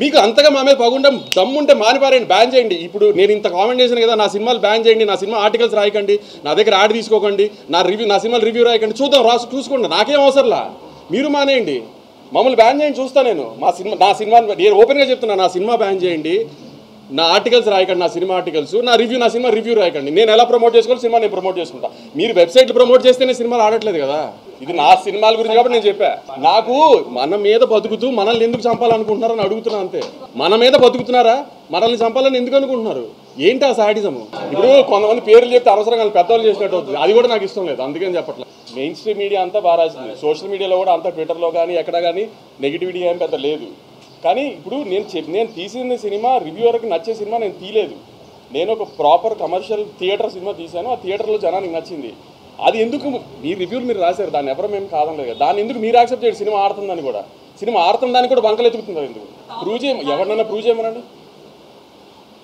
మీకు అంతగా మా మీద పగుండం దమ్ముంటే మానిపారండి, బ్యాన్ చేయండి. ఇప్పుడు నేను ఇంత కామెంట్ చేశాను కదా, నా సినిమాలు బ్యాన్ చేయండి, నా సినిమా ఆర్టికల్స్ రాయకండి, నా దగ్గర యాడ్ తీసుకోకండి, నా సినిమాలు రివ్యూ రాయకండి, చూద్దాం చూసుకోండి, నాకేం అవసరంలా. మీరు మానేయండి, మమ్మల్ని బ్యాన్ చేయండి, చూస్తా నేను. నా సినిమా నేను ఓపెన్గా చెప్తున్నా, నా సినిమా బ్యాన్ చేయండి, నా ఆర్టికల్స్ రాయకండి, నా సినిమా ఆర్టికల్స్, నా సినిమా రివ్యూ రాయకండి. నేను ఎలా ప్రమోట్ చేసుకోవాలి, సినిమా నేను ప్రమోట్ చేసుకుంటా. మీరు వెబ్సైట్లు ప్రమోట్ చేస్తేనే సినిమాలు ఆడట్లేదు కదా. ఇది నా సినిమాల గురించి కాబట్టి నేను చెప్పా. నాకు మన మీద బతుకుతూ మనల్ని ఎందుకు చంపాలనుకుంటున్నారని అడుగుతున్నా అంతే. మన మీద బతుకుతున్నారా, మనల్ని చంపాలని ఎందుకు అనుకుంటున్నారు? ఏంటి ఆ సాడిజము? ఇప్పుడు కొంతమంది పేర్లు చెప్తే అవసరంగా పెద్దవాళ్ళు చేసినట్టు అవుతుంది, అది కూడా నాకు ఇష్టం లేదు, అందుకని చెప్పట్లేదు. మెయిన్ స్ట్రీమ్ మీడియా అంతా బాగా రాసింది, సోషల్ మీడియాలో కూడా అంతా ట్విట్టర్లో కానీ ఎక్కడ కానీ నెగిటివిటీ ఏం పెద్ద లేదు. కానీ ఇప్పుడు నేను తీసిన సినిమా రివ్యూవర్కి నచ్చే సినిమా నేను తీయలేదు. నేను ఒక ప్రాపర్ కమర్షియల్ థియేటర్ సినిమా తీశాను, ఆ థియేటర్లో జనానికి నచ్చింది. అది ఎందుకు మీ రివ్యూలు మీరు రాశారు, దాన్ని ఎవరు మేము కాదనలేదు కదా. దాన్ని ఎందుకు మీరు యాక్సెప్ట్ చేయండి? సినిమా ఆడుతుందని కూడా, సినిమా ఆడుతుందని కూడా బంకలు ఎత్తుకుతున్నారు ఎందుకు? ప్రూవ్ ఎవరినైనా ప్రూవ్ చేయమనండి,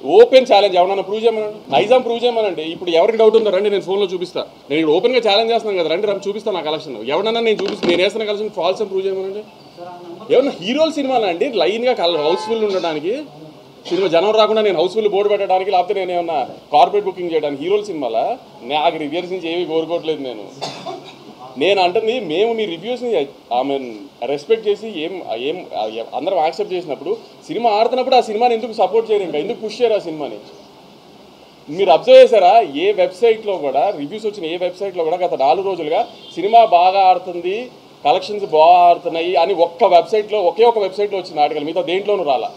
ఓపెన్ ఛాలెంజ్ ఎవరన్నా ప్రూవ్ చేయమనండి, నైజాం ప్రూవ్ చేయమనండి. ఇప్పుడు ఎవరికి డౌట్ ఉందో రండి, నేను ఫోన్లో చూపిస్తాను. నేను ఇప్పుడు ఓపెన్గా ఛాలెంజ్ చేస్తున్నాను కదా, రండి చూపిస్తాను నా కలెక్షన్. ఎవరన్నా నేను వేస్తున్న కలెక్షన్ ఫాల్స్ అని ప్రూవ్ చేయమనండి. ఏమన్నా హీరోల సినిమాలు అండి లైన్గా హౌస్ఫుల్ ఉండడానికి, సినిమా జనం రాకుండా నేను హౌస్ఫుల్ బోర్డు పెట్టడానికి, లేకపోతే నేను ఏమన్నా కార్పొరేట్ బుకింగ్ చేయడానికి హీరోల సినిమాల నాకు రివ్యూస్ నుంచి ఏమీ కోరుకోవట్లేదు. నేను అంటుంది మేము మీ రివ్యూస్ని రెస్పెక్ట్ చేసి అందరం యాక్సెప్ట్ చేసినప్పుడు, సినిమా ఆడుతున్నప్పుడు ఆ సినిమాని ఎందుకు సపోర్ట్ చేయరు, ఇంకా ఎందుకు పుష్ చేయరు ఆ సినిమాని? మీరు అబ్జర్వ్ చేశారా, ఏ వెబ్సైట్లో కూడా రివ్యూస్ వచ్చిన ఏ వెబ్సైట్లో కూడా గత 4 రోజులుగా సినిమా బాగా ఆడుతుంది, కలెక్షన్స్ బాగా ఆడుతున్నాయి అని ఒకే ఒక వెబ్సైట్లో వచ్చిన ఆర్టికల్, మిగతా దేంట్లోనూ రాలా.